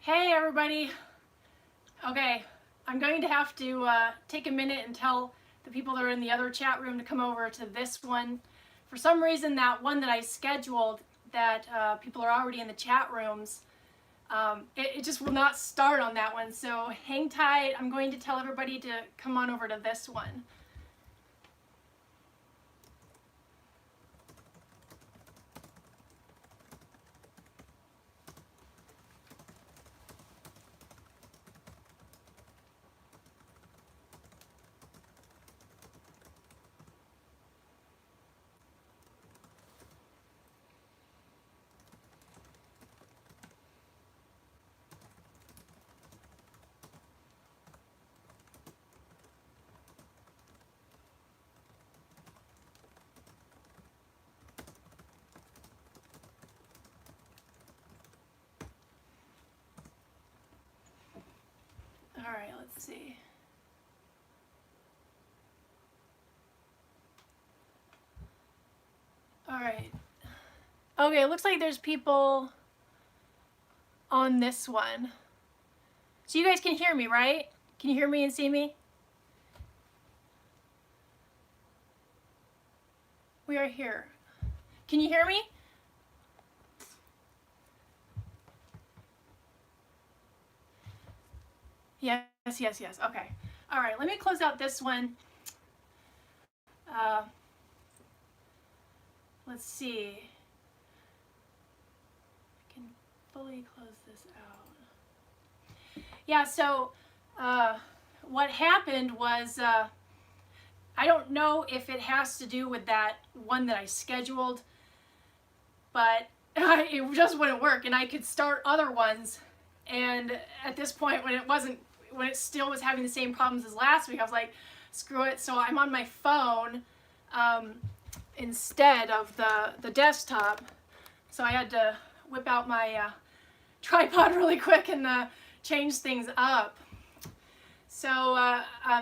Hey everybody. Okay, I'm going to have to take a minute and tell the people that are in the other chat room to come over to this one. For some reason, that one that I scheduled that people are already in the chat rooms, it just will not start on that one. So hang tight. I'm going to tell everybody to come on over to this one. All right, let's see. All right. Okay, it looks like there's people on this one. So you guys can hear me, right? Can you hear me and see me? We are here. Can you hear me? Yes. Okay. All right, let me close out this one. Let's see. I can fully close this out. Yeah, so what happened was, I don't know if it has to do with that one that I scheduled, but it just wouldn't work, and I could start other ones. And at this point, when it still was having the same problems as last week, I was like, screw it. So I'm on my phone instead of the desktop. So I had to whip out my tripod really quick and change things up. So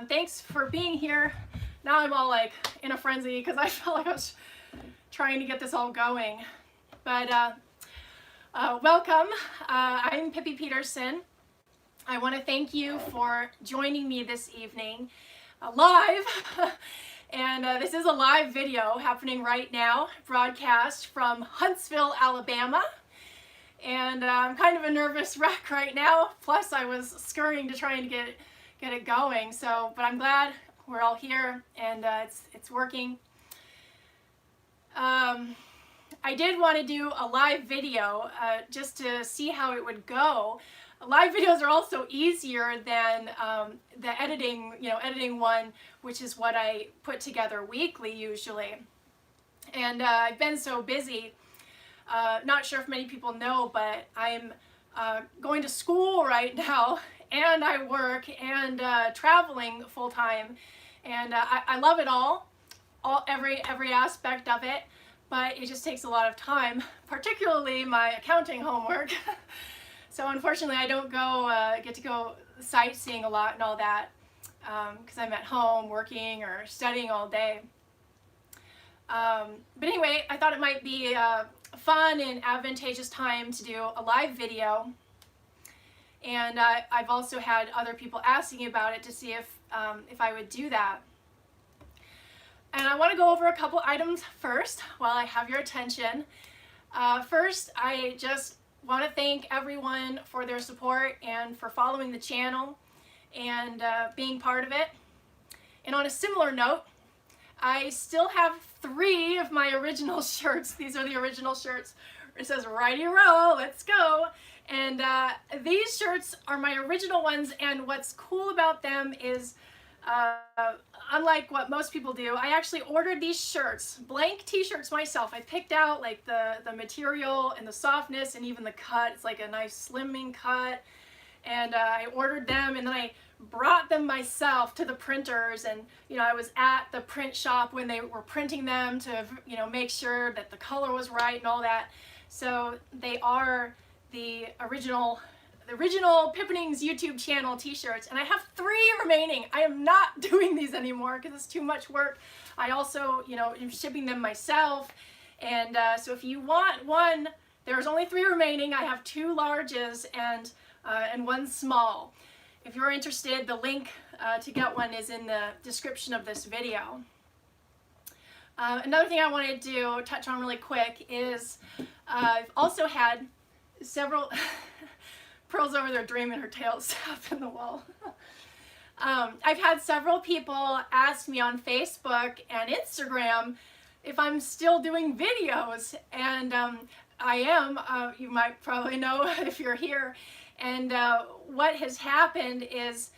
thanks for being here. Now I'm all like in a frenzy because I felt like I was trying to get this all going. But welcome. I'm Pippi Peterson. I want to thank you for joining me this evening live. And this is a live video happening right now, broadcast from Huntsville, Alabama. And I'm kind of a nervous wreck right now. Plus I was scurrying to trying to get it going. So, but I'm glad we're all here and it's working. I did want to do a live video just to see how it would go. Live videos are also easier than the editing one, which is what I put together weekly usually. And I've been so busy, not sure if many people know, but I'm going to school right now, and I work and traveling full time, and I love it all every aspect of it, but it just takes a lot of time, particularly my accounting homework. So unfortunately, I don't get to go sightseeing a lot and all that because I'm at home working or studying all day. But anyway, I thought it might be a fun and advantageous time to do a live video. And I've also had other people asking about it to see if I would do that. And I want to go over a couple items first while I have your attention. First, I just want to thank everyone for their support and for following the channel and being part of it. And on a similar note, I still have 3 of my original shirts. These are the original shirts. It says Righty Roll, let's go. And these shirts are my original ones, and what's cool about them is unlike what most people do, I actually ordered these shirts, blank t-shirts myself. I picked out like the material and the softness and even the cut. It's like a nice slimming cut. And I ordered them, and then I brought them myself to the printers, and I was at the print shop when they were printing them to make sure that the color was right and all that. So they are the original Pippining's YouTube channel t-shirts, and I have 3 remaining. I am not doing these anymore because it's too much work. I also, am shipping them myself, and so if you want one, there's only 3 remaining. I have 2 larges, and and one small. If you're interested, the link to get one is in the description of this video. Another thing I wanted to touch on really quick is I've also had several Pearl's over there dreaming her tail's up in the wall. I've had several people ask me on Facebook and Instagram if I'm still doing videos, and I am. You might probably know if you're here. And what has happened is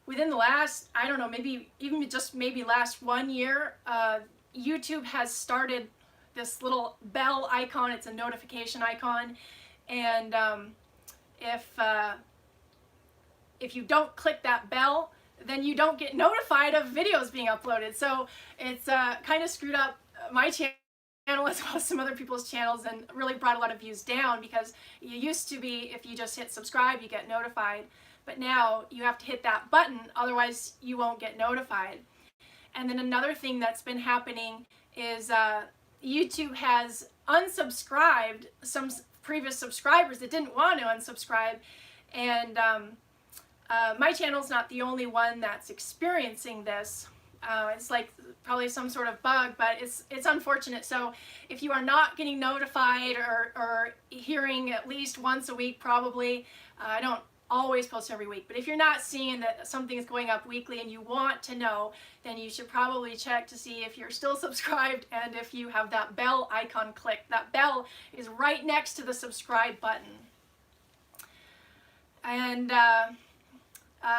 within the last, I don't know, maybe even just maybe last 1 year, YouTube has started this little bell icon. It's a notification icon, and if you don't click that bell, then you don't get notified of videos being uploaded. So it's kind of screwed up my channel as well as some other people's channels, and really brought a lot of views down, because you used to be, if you just hit subscribe, you get notified. But now you have to hit that button, otherwise you won't get notified. And then another thing that's been happening is YouTube has unsubscribed some previous subscribers that didn't want to unsubscribe, and my channel's not the only one that's experiencing this. It's like probably some sort of bug, but it's unfortunate. So if you are not getting notified or hearing at least once a week, probably, I don't always post every week, but if you're not seeing that something is going up weekly and you want to know, then you should probably check to see if you're still subscribed and if you have that bell icon clicked. That bell is right next to the subscribe button. And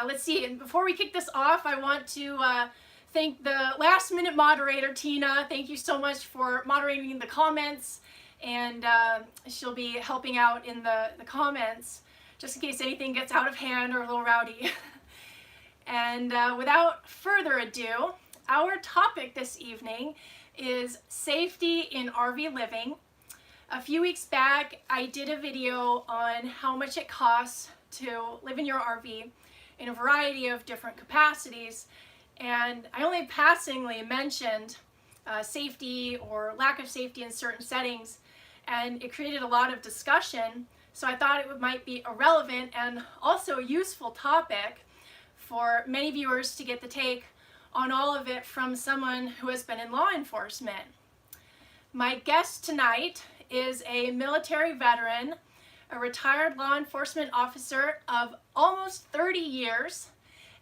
let's see, and before we kick this off, I want to thank the last minute moderator, Tina. Thank you so much for moderating the comments, and she'll be helping out in the comments, just in case anything gets out of hand or a little rowdy. And without further ado, our topic this evening is safety in RV living. A few weeks back, I did a video on how much it costs to live in your RV in a variety of different capacities, and I only passingly mentioned safety or lack of safety in certain settings, and it created a lot of discussion. So I thought it might be a relevant and also a useful topic for many viewers to get the take on all of it from someone who has been in law enforcement. My guest tonight is a military veteran, a retired law enforcement officer of almost 30 years,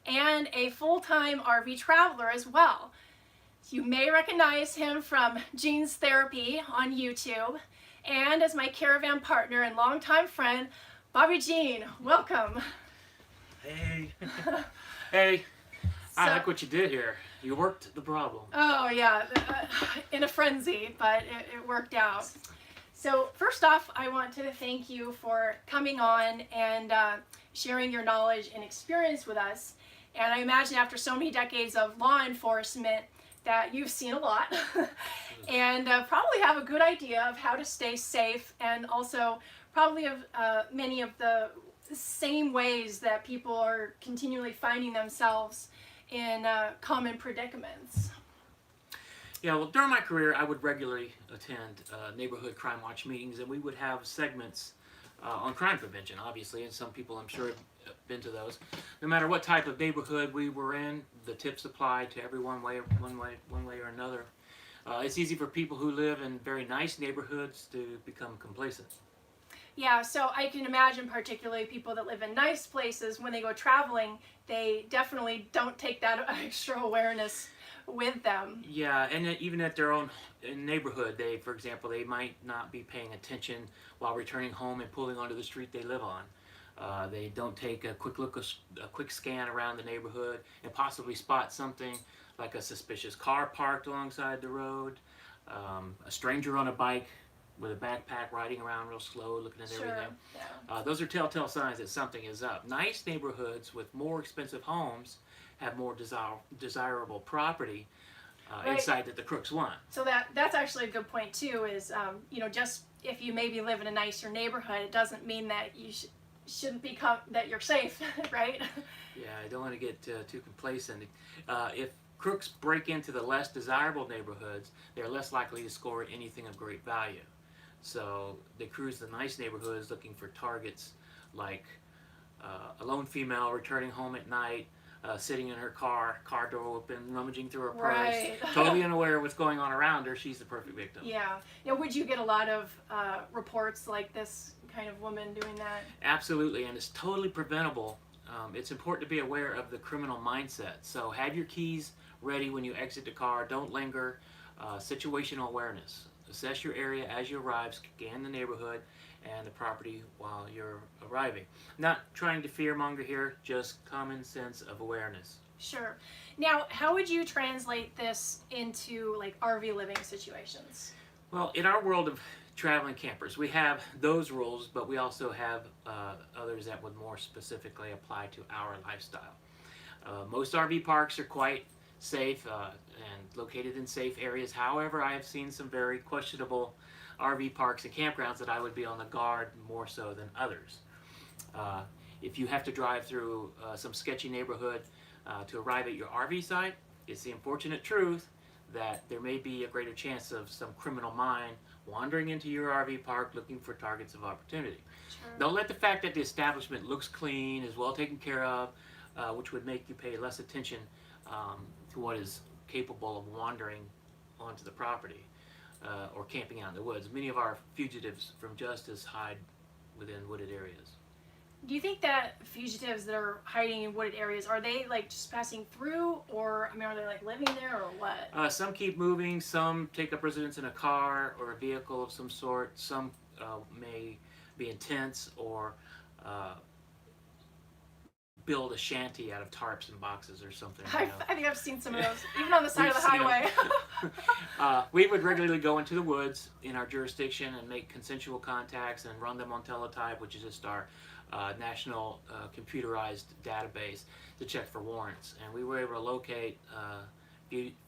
and a full-time RV traveler as well. You may recognize him from Gene's Therapy on YouTube, and as my caravan partner and longtime friend, Bobby Gene. Welcome. Hey. Hey. I like what you did here. You worked the problem. Oh yeah, in a frenzy, but it worked out. So first off, I want to thank you for coming on and sharing your knowledge and experience with us. And I imagine after so many decades of law enforcement that you've seen a lot and probably have a good idea of how to stay safe, and also probably of many of the same ways that people are continually finding themselves in common predicaments. Yeah, well, during my career, I would regularly attend neighborhood crime watch meetings, and we would have segments on crime prevention, obviously, and some people, I'm sure, have been to those. No matter what type of neighborhood we were in, the tips apply to everyone one way or another. It's easy for people who live in very nice neighborhoods to become complacent. Yeah, so I can imagine particularly people that live in nice places, when they go traveling, they definitely don't take that extra awareness with them. Yeah, and even at their own neighborhood, for example, they might not be paying attention while returning home and pulling onto the street they live on. They don't take a quick scan around the neighborhood and possibly spot something like a suspicious car parked alongside the road, a stranger on a bike with a backpack riding around real slow, looking at everything. Yeah. Those are telltale signs that something is up. Nice neighborhoods with more expensive homes have more desirable property inside that the crooks want. So that's actually a good point too, is just if you maybe live in a nicer neighborhood, it doesn't mean that you shouldn't become that you're safe, right? Yeah, I don't want to get too complacent. If crooks break into the less desirable neighborhoods, they're less likely to score anything of great value. So they cruise the nice neighborhoods looking for targets like a lone female returning home at night, sitting in her car door open, rummaging through her purse, Right. totally unaware of what's going on around her, she's the perfect victim. Yeah. Now, would you get a lot of reports like this kind of woman doing that? Absolutely, and it's totally preventable. It's important to be aware of the criminal mindset. So have your keys ready when you exit the car. Don't linger. Situational awareness. Assess your area as you arrive. Scan the neighborhood and the property while you're arriving. Not trying to fearmonger here, just common sense of awareness. Sure. Now, how would you translate this into like RV living situations? Well, in our world of traveling campers, we have those rules, but we also have others that would more specifically apply to our lifestyle. Most RV parks are quite safe and located in safe areas. However, I have seen some very questionable RV parks and campgrounds that I would be on the guard more so than others. If you have to drive through some sketchy neighborhood to arrive at your RV site, it's the unfortunate truth that there may be a greater chance of some criminal mind wandering into your RV park looking for targets of opportunity. Sure. Don't let the fact that the establishment looks clean, is well taken care of, which would make you pay less attention to what is capable of wandering onto the property or camping out in the woods. Many of our fugitives from justice hide within wooded areas. Do you think that fugitives that are hiding in wooded areas, are they like just passing through, or I mean, are they like living there, or what? Some keep moving, some take up residence in a car or a vehicle of some sort, some may be in tents or build a shanty out of tarps and boxes or something. I think I've seen some of those, even on the side of the highway. We would regularly go into the woods in our jurisdiction and make consensual contacts and run them on teletype, which is just our national computerized database to check for warrants. And we were able to locate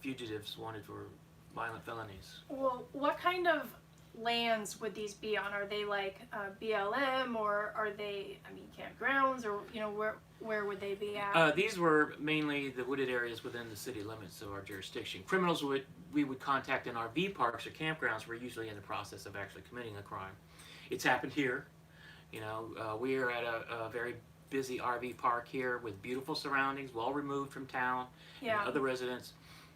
fugitives wanted for violent felonies. Well, what kind of lands would these be on? Are they like BLM, or are they, I mean, campgrounds, or where would they be at? These were mainly the wooded areas within the city limits of our jurisdiction. Criminals we would contact in RV parks or campgrounds were usually in the process of actually committing a crime. It's happened here. We are at a very busy RV park here with beautiful surroundings, well removed from town and other residents.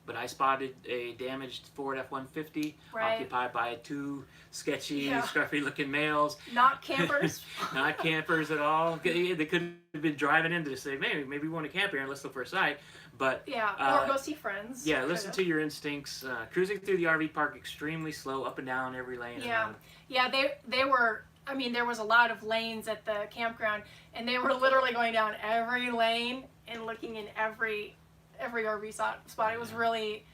But I spotted a damaged Ford F-150 occupied by two sketchy, scruffy-looking males. Not campers. Not campers at all. They could have been driving in to say, maybe we want to camp here and let's look for a site. But or go see friends. Yeah, listen to your instincts. Cruising through the RV park extremely slow, up and down every lane. Yeah, they were. I mean, there was a lot of lanes at the campground, and they were literally going down every lane and looking in every RV spot. It was really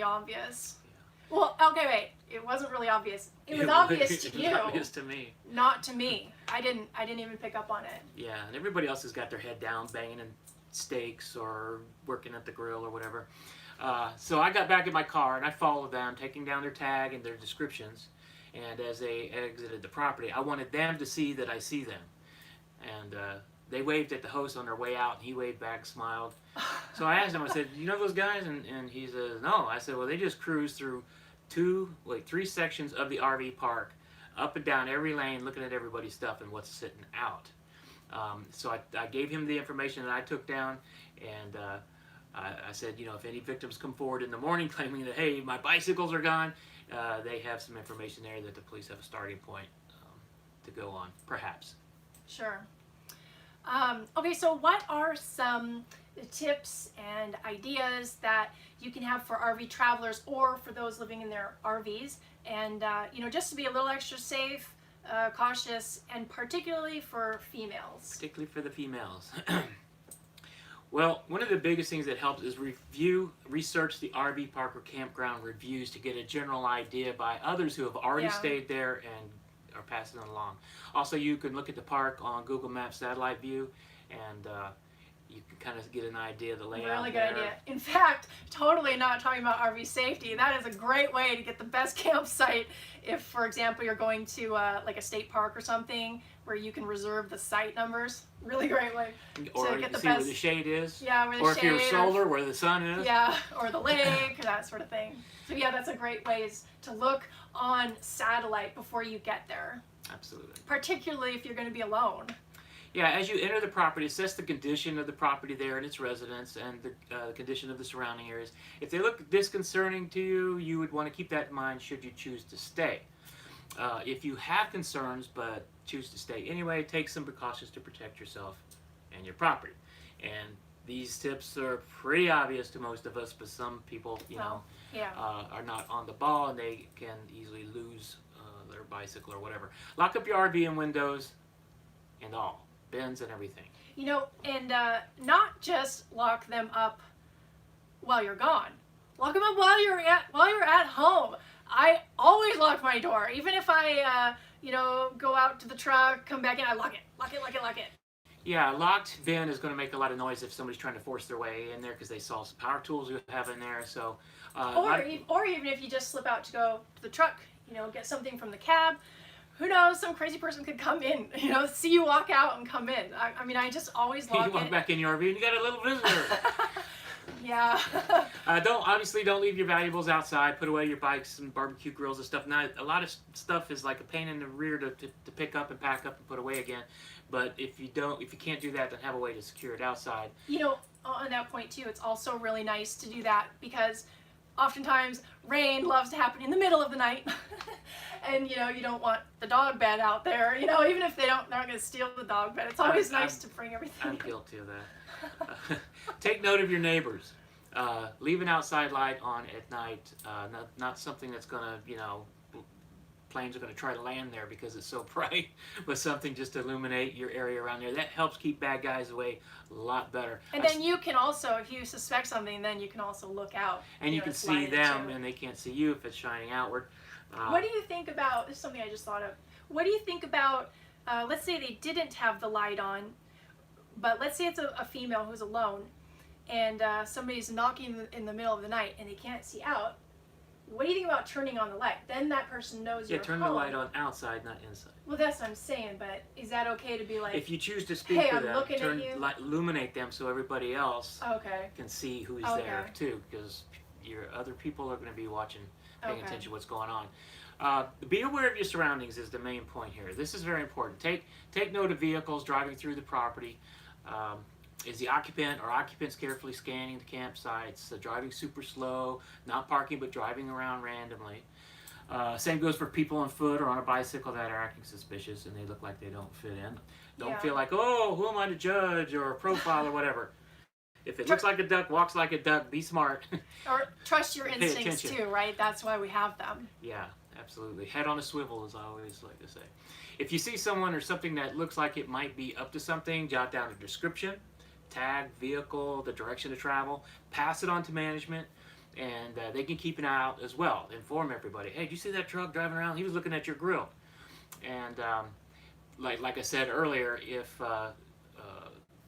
obvious. Yeah. Well, okay, wait. It wasn't really obvious. It was obvious to you. It was obvious to me. Not to me. I didn't even pick up on it. Yeah, and everybody else has got their head down, banging in steaks or working at the grill or whatever. So I got back in my car and I followed them, taking down their tag and their descriptions. And as they exited the property, I wanted them to see that I see them. And they waved at the host on their way out, and he waved back, smiled. So I asked him, I said, you know those guys? And he says, no. I said, well, they just cruised through three sections of the RV park, up and down every lane, looking at everybody's stuff and what's sitting out. So I gave him the information that I took down, and I said, if any victims come forward in the morning claiming that, hey, my bicycles are gone, they have some information there that the police have a starting point to go on, perhaps. Sure. Okay, so what are some tips and ideas that you can have for RV travelers or for those living in their RVs, and just to be a little extra safe, cautious, and particularly for females? Particularly for the females. Well, one of the biggest things that helps is research the RV park or campground reviews to get a general idea by others who have already stayed there and are passing it along. Also, you can look at the park on Google Maps satellite view, and you can kind of get an idea of the layout. Really good idea. In fact, totally not talking about RV safety. That is a great way to get the best campsite if, for example, you're going to like a state park or something where you can reserve the site numbers. Really great way or to get the see best. Where the shade is. Yeah, where the or shade. Or if you're solar, where the sun is. Yeah, or the lake, or that sort of thing. So yeah, that's a great way to look on satellite before you get there. Absolutely. Particularly if you're going to be alone. Yeah, as you enter the property, assess the condition of the property there and its residents and the condition of the surrounding areas. If they look disconcerting to you, you would want to keep that in mind should you choose to stay. If you have concerns but choose to stay anyway, take some precautions to protect yourself and your property. And these tips are pretty obvious to most of us, but some people, Yeah. are not on the ball and they can easily lose their bicycle or whatever. Lock up your RV and windows and all, bins and everything. And not just lock them up while you're gone. Lock them up while you're at home. I always lock my door, even if I go out to the truck, come back in, I lock it. Yeah, a locked bin is going to make a lot of noise if somebody's trying to force their way in there because they saw some power tools you have in there. So, or even if you just slip out to go to the truck, get something from the cab. Who knows? Some crazy person could come in, see you walk out and come in. I just always lock you walk back in your RV and you got a little visitor. Yeah. Don't leave your valuables outside. Put away your bikes and barbecue grills and stuff. Now, a lot of stuff is like a pain in the rear to pick up and pack up and put away again. But if you can't do that, then have a way to secure it outside. On that point too, it's also really nice to do that because oftentimes rain loves to happen in the middle of the night. And you don't want the dog bed out there, even if they're not going to steal the dog bed. It's always nice to bring everything. I'm guilty of that. Take note of your neighbors. Leave an outside light on at night. Not something that's going to, planes are going to try to land there because it's so bright, but something just to illuminate your area around there. That helps keep bad guys away a lot better. And then you can also, if you suspect something, then you can also look out. And you can see them and they can't see you if it's shining outward. What do you think about, this is something I just thought of, what do you think about, let's say they didn't have the light on, but let's say it's a female who's alone, and somebody's knocking in the middle of the night and they can't see out. What do you think about turning on the light? Then that person knows you're home. Yeah, turn the light on outside, not inside. Well, that's what I'm saying, but is that okay to be like, if you choose to speak hey, to I'm them, looking at you. Illuminate them so everybody else Okay. can see who's Okay. there too, because your other people are going to be watching, paying attention to what's going on. Be aware of your surroundings is the main point here. This is very important. Take note of vehicles driving through the property. Is the occupant or occupants carefully scanning the campsites, driving super slow, not parking but driving around randomly. Same goes for people on foot or on a bicycle that are acting suspicious and they look like they don't fit in. Don't feel like, oh, who am I to judge or profile or whatever. If it looks like a duck, walks like a duck, be smart. Or trust your instincts too, right? That's why we have them. Yeah, absolutely. Head on a swivel, as I always like to say. If you see someone or something that looks like it might be up to something, jot down a description, tag, vehicle, the direction to travel, pass it on to management, and they can keep an eye out as well. Inform everybody, hey, did you see that truck driving around? He was looking at your grill. And like I said earlier, if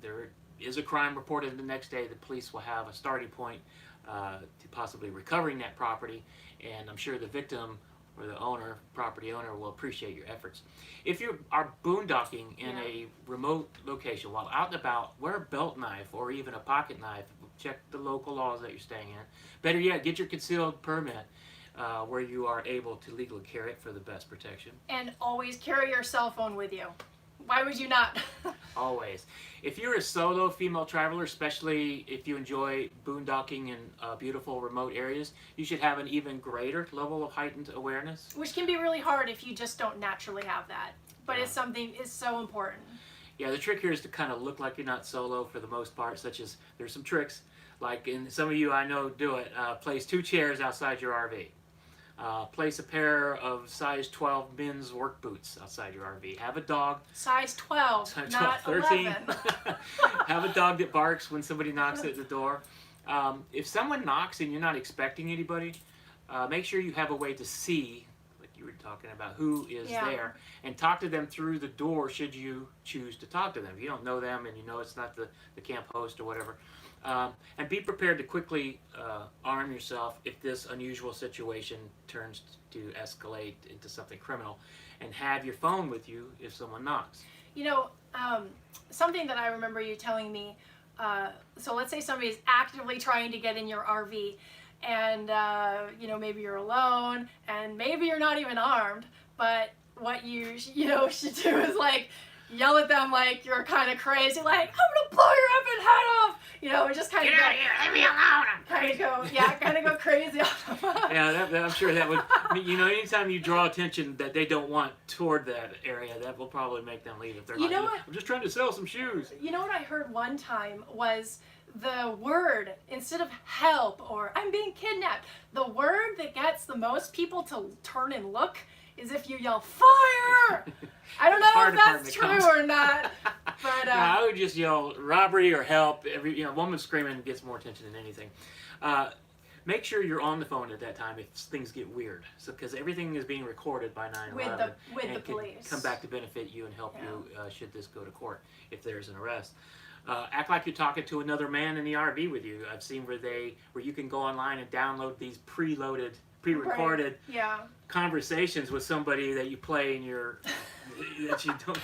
there is a crime reported the next day, the police will have a starting point to possibly recovering that property, and I'm sure the victim or the property owner will appreciate your efforts. If you are boondocking in a remote location while out and about, wear a belt knife or even a pocket knife. Check the local laws that you're staying in. Better yet, get your concealed permit where you are able to legally carry it for the best protection. And always carry your cell phone with you. Why would you not? Always. If you're a solo female traveler, especially if you enjoy boondocking in beautiful remote areas, you should have an even greater level of heightened awareness. Which can be really hard if you just don't naturally have that. But it's so important. Yeah, the trick here is to kind of look like you're not solo for the most part, such as there's some tricks, like in some of you I know do it. Place 2 chairs outside your RV. Place a pair of size 12 men's work boots outside your RV. Have a dog. Size 12, not 13. 11. Have a dog that barks when somebody knocks at the door. If someone knocks and you're not expecting anybody, make sure you have a way to see, like you were talking about, who is there, and talk to them through the door should you choose to talk to them. If you don't know them and you know it's not the camp host or whatever. And be prepared to quickly arm yourself if this unusual situation turns to escalate into something criminal, and have your phone with you if someone knocks. Something that I remember you telling me, so let's say somebody's actively trying to get in your RV, and maybe you're alone, and maybe you're not even armed, but what you should do is yell at them like you're kind of crazy, like, I'm gonna blow your effing head off, you know, and just kind of Get out of here! Leave me alone! kind of go, yeah, kind of go crazy on them. Yeah, I'm sure that would, you know, anytime you draw attention that they don't want toward that area, that will probably make them leave if they're You like, know what? I'm just trying to sell some shoes. You know what I heard one time was the word, instead of help or I'm being kidnapped, the word that gets the most people to turn and look is if you yell fire. I don't know Fire if that's department true comes. or not, but No, I would just yell robbery or help. Every, you know, woman screaming gets more attention than anything. Make sure you're on the phone at that time if things get weird. So because everything is being recorded by 911 with and the can police come back to benefit you and help you should this go to court if there's an arrest. Act like you're talking to another man in the RV with you. I've seen where you can go online and download these pre-recorded yeah. conversations with somebody that you play in your that you don't.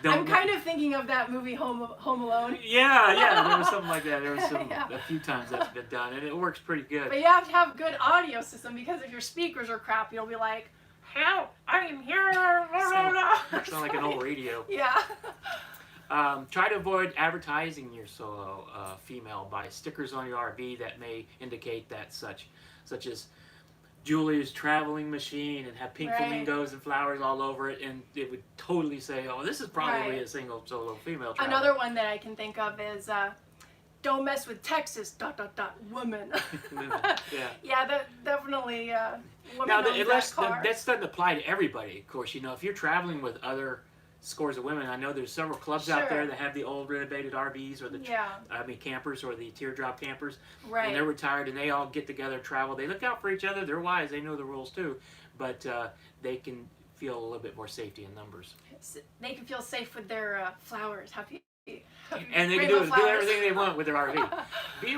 I'm kind of thinking of that movie Home Alone. Yeah, there was something like that. There was Yeah. a few times that's been done, and it works pretty good. But you have to have a good audio system because if your speakers are crap, you'll be like, help, I'm here. Sound like an old radio. Yeah. Try to avoid advertising your solo female by stickers on your RV that may indicate that such as Julie's traveling machine and have pink flamingos and flowers all over it, and it would totally say, oh, this is probably a single solo female traveler. Another one that I can think of is don't mess with Texas, ... woman. Yeah, that definitely woman Now, owns that car. that doesn't apply to everybody, of course. You know, if you're traveling with other scores of women, I know there's several clubs out there that have the old renovated RVs or the campers or the teardrop campers. Right. And they're retired and they all get together, travel. They look out for each other. They're wise. They know the rules too. But they can feel a little bit more safety in numbers. They can feel safe with their flowers. Happy and they can do everything they want with their RV. Be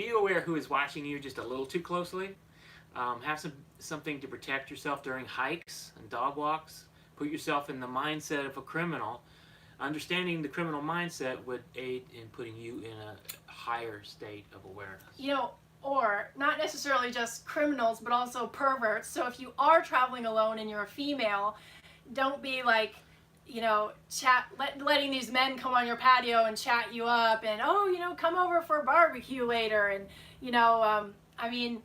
aware who is watching you just a little too closely. Have something to protect yourself during hikes and dog walks. Put yourself in the mindset of a criminal. Understanding the criminal mindset would aid in putting you in a higher state of awareness. You know, or not necessarily just criminals, but also perverts. So if you are traveling alone and you're a female, don't be like, you know, letting these men come on your patio and chat you up and, oh, you know, come over for a barbecue later. And, you know, I mean,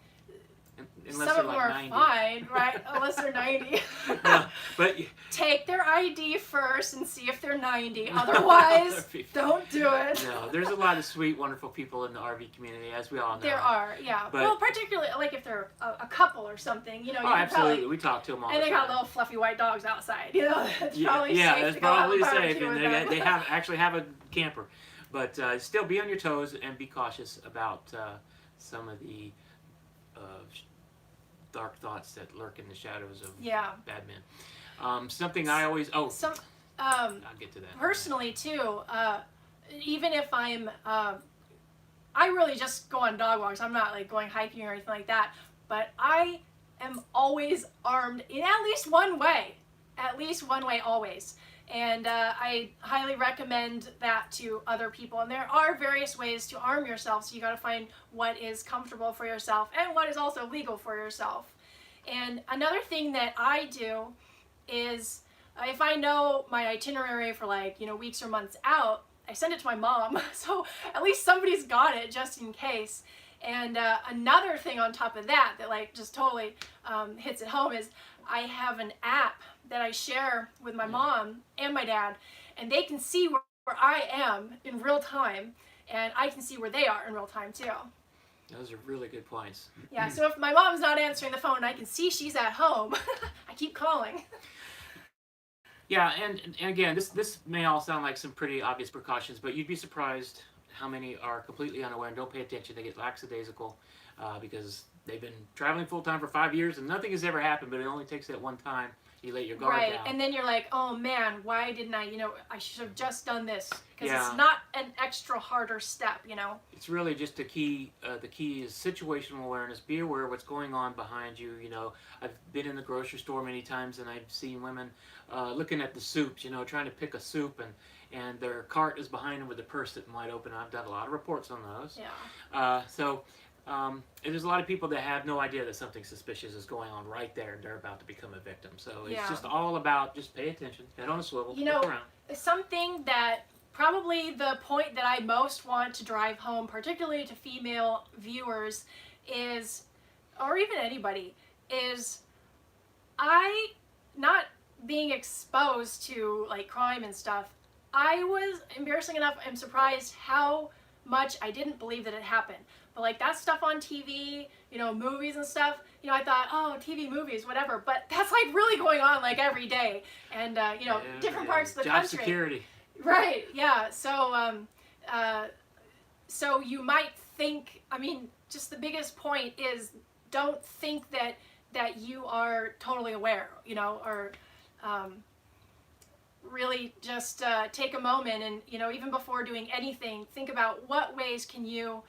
Unless some of them like are 90. fine, right? Unless they're 90. No, but take their ID first and see if they're 90. Otherwise, don't do it. No, there's a lot of sweet, wonderful people in the RV community, as we all know. There are, yeah. But, well, particularly like if they're a couple or something, you know. Oh, you absolutely. Probably, we talk to them all and the time. they got little fluffy white dogs outside. You know, it's probably safe that's to go out probably and safe, barbecue and with them. they actually have a camper. But still, be on your toes and be cautious about some of the dark thoughts that lurk in the shadows of bad men. Something I always I'll get to that. Personally, too, even if I'm, I really just go on dog walks. I'm not like going hiking or anything like that. But I am always armed in at least one way. At least one way, always. And I highly recommend that to other people. And there are various ways to arm yourself, so you got to find what is comfortable for yourself and what is also legal for yourself. And another thing that I do is if I know my itinerary for like, you know, weeks or months out, I send it to my mom. So at least somebody's got it just in case. And another thing on top of that like just totally hits it home is I have an app that I share with my mom and my dad, and they can see where I am in real time, and I can see where they are in real time too. Those are really good points. Yeah, so if my mom's not answering the phone, I can see she's at home. I keep calling. Yeah, and again, this may all sound like some pretty obvious precautions, but you'd be surprised how many are completely unaware and don't pay attention. They get lackadaisical because they've been traveling full time for 5 years and nothing has ever happened, but it only takes that one time. You let your guard down. Right, and then you're like, oh man, why didn't I, you know, I should have just done this. Because Yeah. it's not an extra harder step, you know. It's really just the key is situational awareness. Be aware of what's going on behind you. You know, I've been in the grocery store many times and I've seen women looking at the soups, you know, trying to pick a soup and their cart is behind them with the purse sitting wide open. I've done a lot of reports on those. Yeah. So And there's a lot of people that have no idea that something suspicious is going on right there, and they're about to become a victim. So it's Yeah. just all about just pay attention, head on a swivel, You look know, around. something that probably the point that I most want to drive home, particularly to female viewers, is, or even anybody, is I not being exposed to like crime and stuff. I was, embarrassing enough, I'm surprised how much I didn't believe that it happened. But like that stuff on TV, you know, movies and stuff, you know, I thought, oh, TV movies, whatever. But that's like really going on like every day, and you know, Yeah, different yeah. parts of the Job country. security. Right. Yeah. So you might think. I mean, just the biggest point is don't think that you are totally aware. You know, or really just take a moment and, you know, even before doing anything, think about what ways can you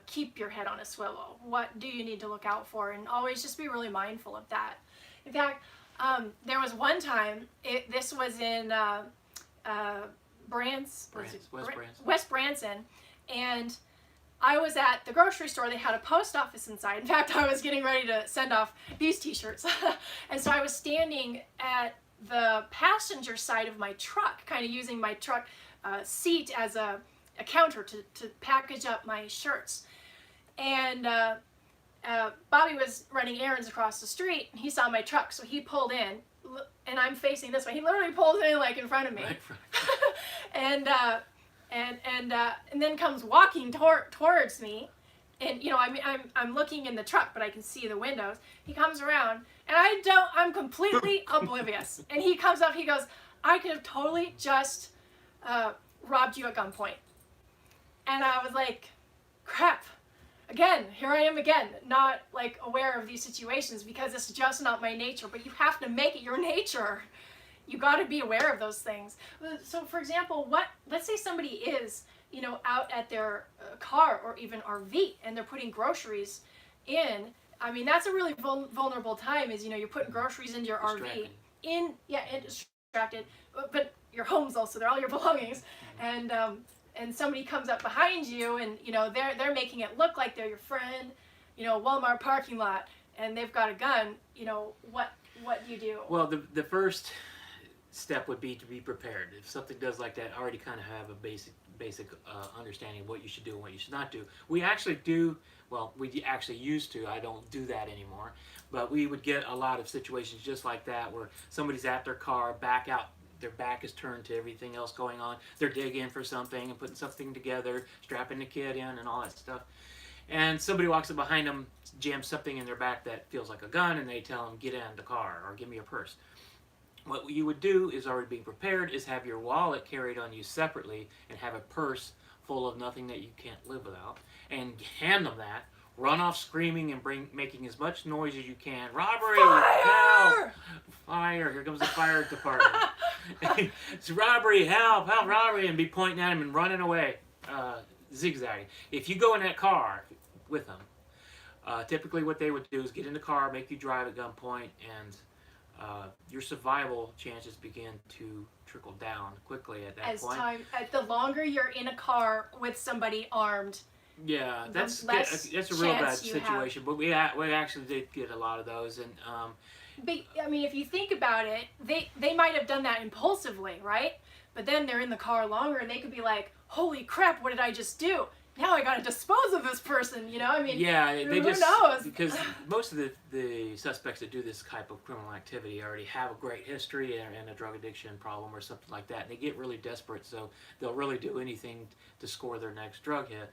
keep your head on a swivel. What do you need to look out for, and always just be really mindful of that. In fact, there was one time. This was in. West Branson, and I was at the grocery store. They had a post office inside. In fact, I was getting ready to send off these t-shirts. And so I was standing at the passenger side of my truck, kind of using my truck seat as a counter to package up my shirts. And Bobby was running errands across the street, and he saw my truck, so he pulled in, and I'm facing this way. He literally pulls in like in front of me. Right. and then comes walking towards me, and you know, I'm looking in the truck, but I can see the windows. He comes around, and I'm completely oblivious. And he comes up, he goes, "I could have totally just robbed you at gunpoint." And I was like, crap. Again, here I am again, not like aware of these situations because it's just not my nature. But you have to make it your nature. You got to be aware of those things. So, for example, let's say somebody is, you know, out at their car or even RV, and they're putting groceries in. I mean, that's a really vulnerable time. Is, you know, you're putting groceries into your RV. And distracted, but your home's also there, all your belongings, and somebody comes up behind you, and you know they're making it look like they're your friend, you know, Walmart parking lot, and they've got a gun. You know, what do you do? Well, the first step would be to be prepared. If something does like that, already kind of have a basic understanding of what you should do and what you should not do. We actually do. Well, we actually used to. I don't do that anymore. But we would get a lot of situations just like that where somebody's at their car, back out. Their back is turned to everything else going on. They're digging for something and putting something together, strapping the kid in and all that stuff. And somebody walks up behind them, jams something in their back that feels like a gun, and they tell them, "Get in the car," or "Give me your purse." What you would do is, already being prepared, is have your wallet carried on you separately and have a purse full of nothing that you can't live without, and hand them that. Run off screaming and making as much noise as you can. "Robbery! Fire! Help! Fire! Here comes the fire department." It's robbery! Help! Help! Robbery! And be pointing at him and running away, zigzagging. If you go in that car with them, typically what they would do is get in the car, make you drive at gunpoint, and your survival chances begin to trickle down quickly at that point. The longer you're in a car with somebody armed. Yeah, that's a real bad situation. But we actually did get a lot of those, and but I mean, if you think about it, they might have done that impulsively, right? But then they're in the car longer, and they could be like, "Holy crap! What did I just do? Now I got to dispose of this person." You know, I mean, yeah, who knows? Because most of the suspects that do this type of criminal activity already have a great history and a drug addiction problem or something like that. And they get really desperate, so they'll really do anything to score their next drug hit.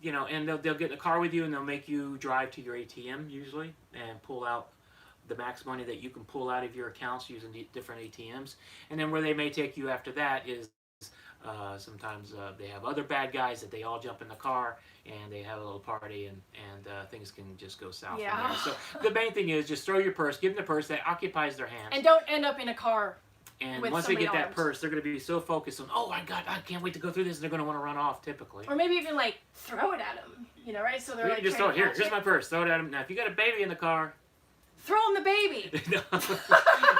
You know, and they'll get in a car with you, and they'll make you drive to your ATM usually and pull out the max money that you can pull out of your accounts using different ATMs. And then where they may take you after that is sometimes they have other bad guys that they all jump in the car and they have a little party, and things can just go south from there. So the main thing is just throw your purse, give them the purse that occupies their hands. And don't end up in a car. And once they get that purse, they're going to be so focused on, "Oh my God, I can't wait to go through this," and they're going to want to run off typically. Or maybe even like throw it at them, you know, right? So they're like, just throw it. Here's my purse. Throw it at them. Now, if you got a baby in the car, throw them the baby.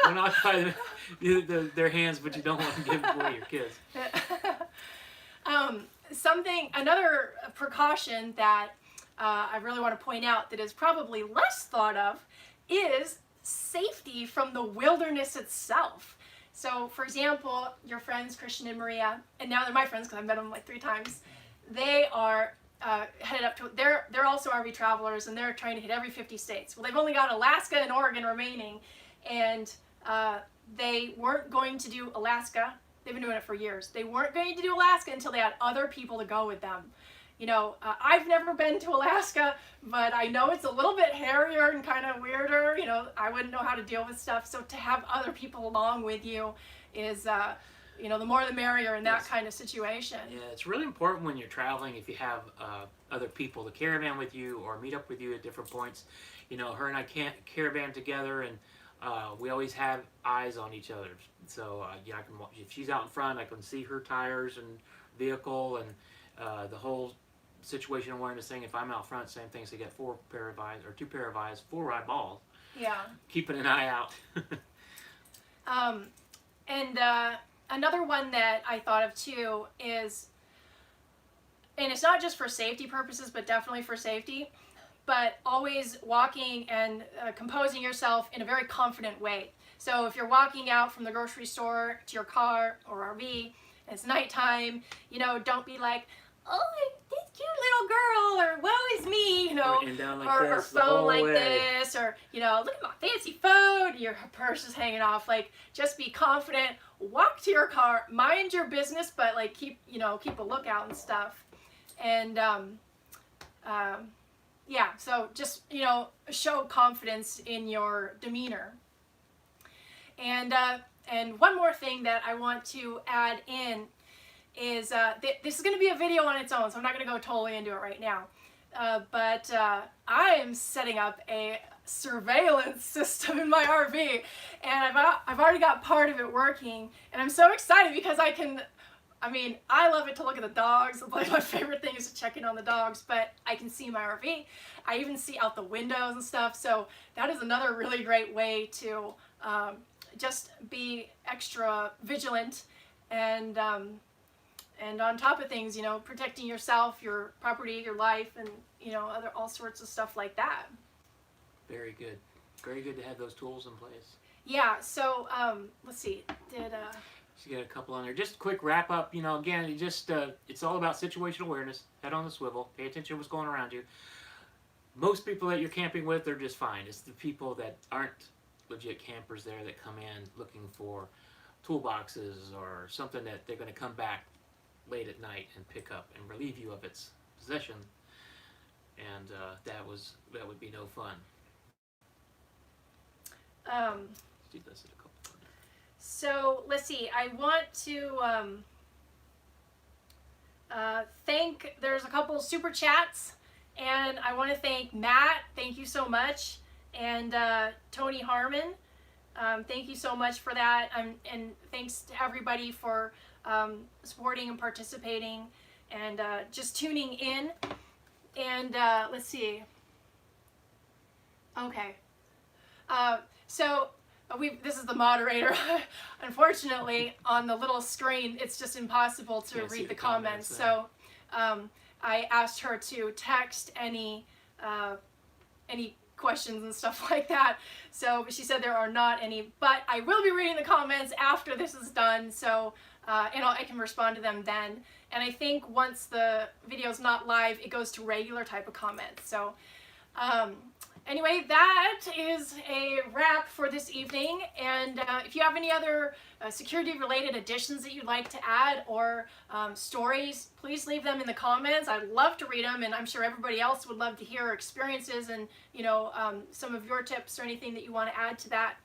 Don't occupy their hands, but you don't want to give away your kids. Another precaution that I really want to point out that is probably less thought of is safety from the wilderness itself. So, for example, your friends Christian and Maria, and now they're my friends because I've met them like 3 times. They are headed up to. They're also RV travelers, and they're trying to hit every 50 states. Well, they've only got Alaska and Oregon remaining, and they weren't going to do Alaska. They've been doing it for years. They weren't going to do Alaska until they had other people to go with them. You know, I've never been to Alaska, but I know it's a little bit hairier and kind of weirder. You know, I wouldn't know how to deal with stuff. So to have other people along with you is, you know, the more the merrier in that Yes. kind of situation. Yeah, it's really important when you're traveling if you have other people to caravan with you or meet up with you at different points. You know, her and I can't caravan together, and we always have eyes on each other. So yeah, I can, if she's out in front, I can see her tires and vehicle and the whole situational awareness thing. If I'm out front, same thing. So you get 4 pair of eyes or 2 pair of eyes, 4 eyeballs. Yeah. Keeping an eye out. And another one that I thought of too is, and it's not just for safety purposes, but definitely for safety, but always walking and composing yourself in a very confident way. So if you're walking out from the grocery store to your car or RV, and it's nighttime, you know, don't be like, oh, this cute little girl, or woe is me, you know, And down like or this the phone whole like way. this, or, you know, look at my fancy phone, your purse is hanging off. Like, just be confident, walk to your car, mind your business, but like keep a lookout and stuff. And yeah, so just, you know, show confidence in your demeanor. And one more thing that I want to add in is this is going to be a video on its own, so I'm not going to go totally into it right now. But I am setting up a surveillance system in my RV, and I've already got part of it working, and I'm so excited because I mean, I love it to look at the dogs. Like, my favorite thing is to check in on the dogs, but I can see my RV. I even see out the windows and stuff, so that is another really great way to just be extra vigilant and on top of things, you know, protecting yourself, your property, your life, and, you know, all sorts of stuff like that. Very good. Very good to have those tools in place. Yeah, so let's see. So you got a couple on there. Just a quick wrap up. You know, again, it's all about situational awareness. Head on the swivel. Pay attention to what's going around you. Most people that you're camping with are just fine. It's the people that aren't legit campers there that come in looking for toolboxes or something that they're going to come back late at night and pick up and relieve you of its possession. And that would be no fun. She does it a couple times. So let's see. I want to thank. There's a couple super chats, and I want to thank Matt. Thank you so much, and Tony Harmon. Thank you so much for that, and thanks to everybody for supporting and participating, and just tuning in. And let's see. Okay. So this is the moderator. Unfortunately, on the little screen, it's just impossible to Can't see read the the comments. comments So I asked her to text any questions and stuff like that. So she said there are not any, but I will be reading the comments after this is done. So and I can respond to them then. And I think once the video's not live, it goes to regular type of comments. So anyway, that is a wrap for this evening. And if you have any other security-related additions that you'd like to add or stories, please leave them in the comments. I'd love to read them, and I'm sure everybody else would love to hear experiences and, you know, some of your tips or anything that you want to add to that.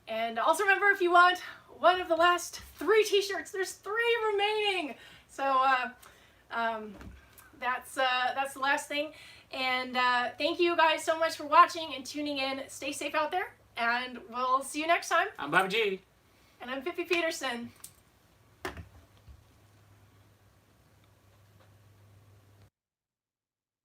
And also remember, if you want one of the last 3 t-shirts, there's 3 remaining. So that's the last thing. And thank you guys so much for watching and tuning in. Stay safe out there, and we'll see you next time. I'm Bobby G. And I'm Pippi Peterson.